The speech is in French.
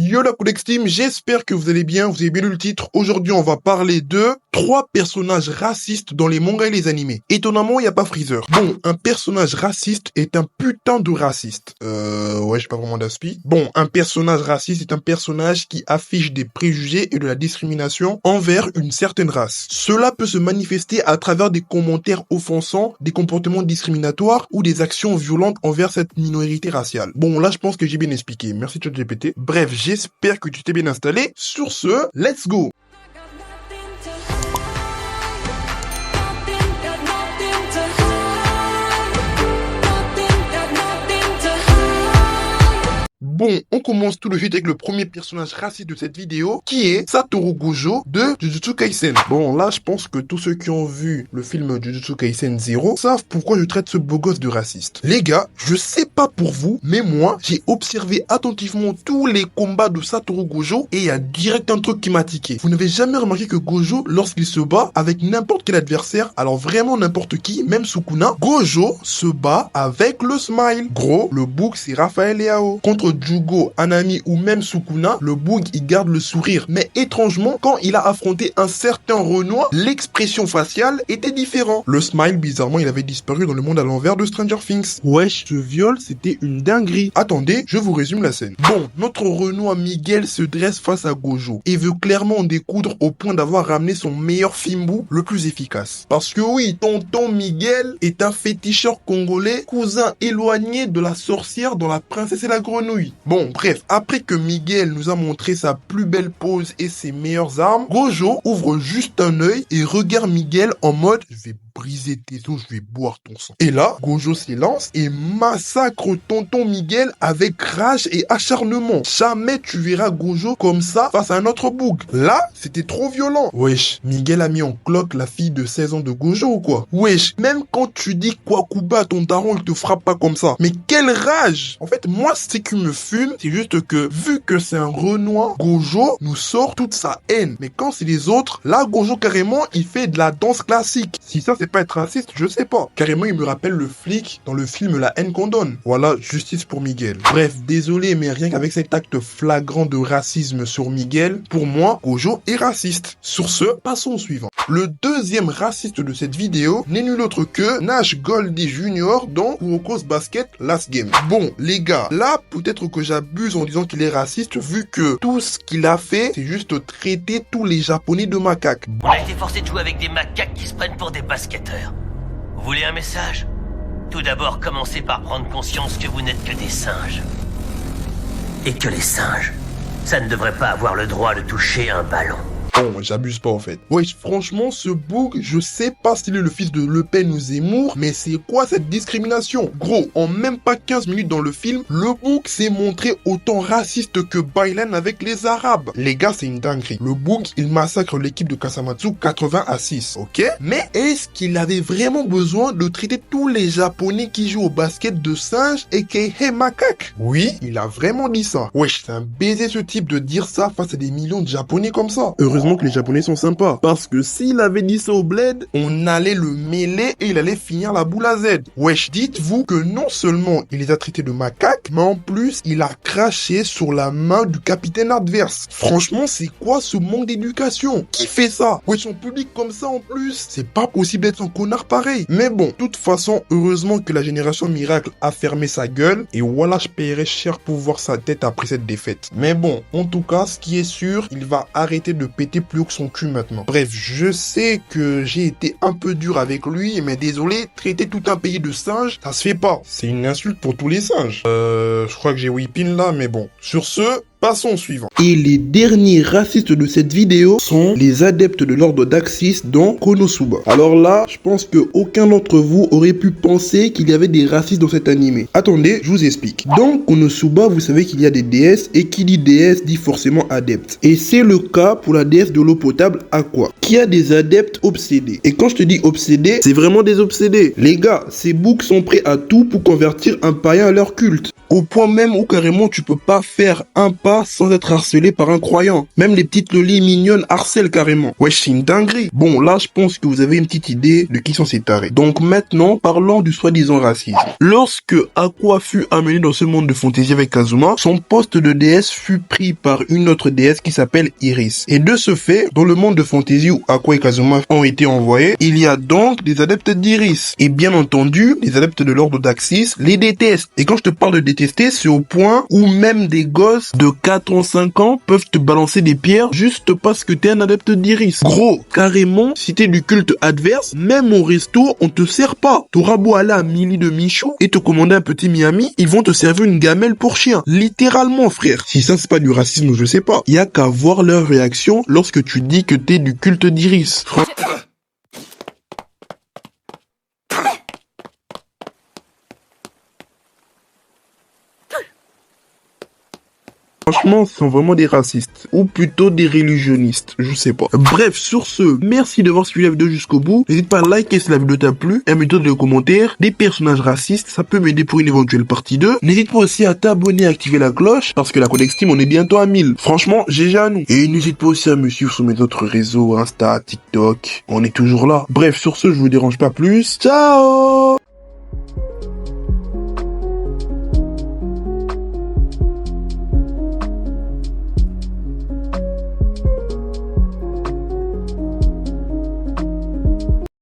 Yo la Codex Team, j'espère que vous allez bien, vous avez bien lu le titre. Aujourd'hui on va parler de 3 personnages racistes dans les mangas et les animés. Étonnamment, il n'y a pas Freezer. Bon, un personnage raciste est un putain de raciste. Ouais, j'ai pas vraiment d'aspi. Bon, un personnage raciste est un personnage qui affiche des préjugés et de la discrimination envers une certaine race. Cela peut se manifester à travers des commentaires offensants, des comportements discriminatoires ou des actions violentes envers cette minorité raciale. Bon, là je pense que j'ai bien expliqué. Merci ChatGPT. Bref, j'espère que tu t'es bien installé. Sur ce, let's go! Bon, on commence tout de suite avec le premier personnage raciste de cette vidéo, qui est Satoru Gojo de Jujutsu Kaisen. Bon, là, je pense que tous ceux qui ont vu le film Jujutsu Kaisen 0 savent pourquoi je traite ce beau gosse de raciste. Les gars, je sais pas pour vous, mais moi, j'ai observé attentivement tous les combats de Satoru Gojo et il y a direct un truc qui m'a tiqué. Vous n'avez jamais remarqué que Gojo, lorsqu'il se bat avec n'importe quel adversaire, alors vraiment n'importe qui, même Sukuna, Gojo se bat avec le smile. Gros, le bouc c'est Raphaël Leao. Contre Jugo, Anami ou même Sukuna, le Boog il garde le sourire. Mais étrangement, quand il a affronté un certain Renoir, l'expression faciale était différente. Le smile, bizarrement, il avait disparu dans le monde à l'envers de Stranger Things. Wesh, ce viol, c'était une dinguerie. Attendez, je vous résume la scène. Bon, notre Renoir Miguel se dresse face à Gojo et veut clairement en découdre au point d'avoir ramené son meilleur Fimbu le plus efficace. Parce que oui, tonton Miguel est un féticheur congolais, cousin éloigné de la sorcière dans La Princesse et la Grenouille. Bon, bref, après que Miguel nous a montré sa plus belle pose et ses meilleures armes, Gojo ouvre juste un œil et regarde Miguel en mode « Je vais briser tes os, je vais boire ton sang ». Et là, Gojo s'élance et massacre tonton Miguel avec rage et acharnement. Jamais tu verras Gojo comme ça face à un autre boug. Là, c'était trop violent. Wesh, Miguel a mis en cloque la fille de 16 ans de Gojo ou quoi? Wesh, même quand tu dis Kwakuba à ton daron, il te frappe pas comme ça. Mais quelle rage! En fait, moi, c'est qui me fume, c'est juste que, vu que c'est un Renoir, Gojo nous sort toute sa haine. Mais quand c'est les autres, là, Gojo, carrément, il fait de la danse classique. Si ça, c'est pas être raciste, je sais pas. Carrément, il me rappelle le flic dans le film La haine qu'on donne. Voilà, justice pour Miguel. Bref, désolé, mais rien qu'avec cet acte flagrant de racisme sur Miguel, pour moi, Gojo est raciste. Sur ce, passons au suivant. Le deuxième raciste de cette vidéo n'est nul autre que Nash Goldie Jr. dans Kuroko's Basket Last Game. Bon, les gars, là, peut-être que j'abuse en disant qu'il est raciste, vu que tout ce qu'il a fait, c'est juste traiter tous les Japonais de macaques. On a été forcé de jouer avec des macaques qui se prennent pour des basketteurs. Vous voulez un message? Tout d'abord, commencez par prendre conscience que vous n'êtes que des singes. Et que les singes, ça ne devrait pas avoir le droit de toucher un ballon. Bon, j'abuse pas en fait. Ouais, franchement, ce boug, je sais pas s'il est le fils de Le Pen ou Zemmour, mais c'est quoi cette discrimination? Gros, en même pas 15 minutes dans le film, le boug s'est montré autant raciste que Bailan avec les Arabes. Les gars, c'est une dinguerie. Le boug, il massacre l'équipe de Kasamatsu 80-6, ok? Mais est-ce qu'il avait vraiment besoin de traiter tous les Japonais qui jouent au basket de singes et aka macaques? Oui, il a vraiment dit ça. Wesh, c'est un baiser ce type de dire ça face à des millions de Japonais comme ça. Heureusement que les Japonais sont sympas, parce que s'il avait dit ça au bled, on allait le mêler et il allait finir la boule à Z. Wesh, dites-vous que non seulement il les a traités de macaques, mais en plus, il a craché sur la main du capitaine adverse. Franchement, c'est quoi ce manque d'éducation? Qui fait ça? Wesh, en public comme ça en plus, c'est pas possible d'être un connard pareil. Mais bon, de toute façon, heureusement que la génération miracle a fermé sa gueule, et voilà, je paierais cher pour voir sa tête après cette défaite. Mais bon, en tout cas, ce qui est sûr, il va arrêter de péter plus haut que son cul maintenant. Bref, je sais que j'ai été un peu dur avec lui, mais désolé, traiter tout un pays de singes, ça se fait pas. C'est une insulte pour tous les singes. Je crois que j'ai whippin là, mais bon. Sur ce, passons au suivant. Et les derniers racistes de cette vidéo sont les adeptes de l'ordre d'Axis dans Konosuba. Alors là, je pense que aucun d'entre vous aurait pu penser qu'il y avait des racistes dans cet animé. Attendez, je vous explique. Dans Konosuba, vous savez qu'il y a des déesses, et qui dit déesse dit forcément adepte. Et c'est le cas pour la déesse de l'eau potable Aqua, qui a des adeptes obsédés. Et quand je te dis obsédés, c'est vraiment des obsédés. Les gars, ces boucs sont prêts à tout pour convertir un païen à leur culte. Au point même où carrément tu peux pas faire un pas sans être harcelé par un croyant. Même les petites lolis mignonnes harcèlent carrément. Wesh, c'est une dinguerie. Bon, là, je pense que vous avez une petite idée de qui sont ces tarés. Donc maintenant, parlons du soi-disant racisme. Lorsque Aqua fut amené dans ce monde de fantaisie avec Kazuma, son poste de déesse fut pris par une autre déesse qui s'appelle Iris. Et de ce fait, dans le monde de fantaisie où Aqua et Kazuma ont été envoyés, il y a donc des adeptes d'Iris. Et bien entendu, les adeptes de l'ordre d'Axis les détestent. Et quand je te parle de détester, c'est au point où même des gosses de 4 ans, 5 ans peuvent te balancer des pierres juste parce que t'es un adepte d'Iris. Gros, carrément, si t'es du culte adverse, même au resto, on te sert pas. T'auras beau aller à Mili de Michou et te commander un petit Miami, ils vont te servir une gamelle pour chien. Littéralement, frère. Si ça c'est pas du racisme, je sais pas. Y a qu'à voir leur réaction lorsque tu dis que t'es du culte d'Iris. Franchement, ce sont vraiment des racistes. Ou plutôt des religionnistes. Je sais pas. Bref, sur ce, merci d'avoir suivi la vidéo jusqu'au bout. N'hésite pas à liker si la vidéo t'a plu. Et à me dire dans les commentaires des personnages racistes. Ça peut m'aider pour une éventuelle partie 2. N'hésite pas aussi à t'abonner et à activer la cloche. Parce que la Codex Team, on est bientôt à 1000. Franchement, GG à nous. Et n'hésite pas aussi à me suivre sur mes autres réseaux. Insta, TikTok. On est toujours là. Bref, sur ce, je vous dérange pas plus. Ciao!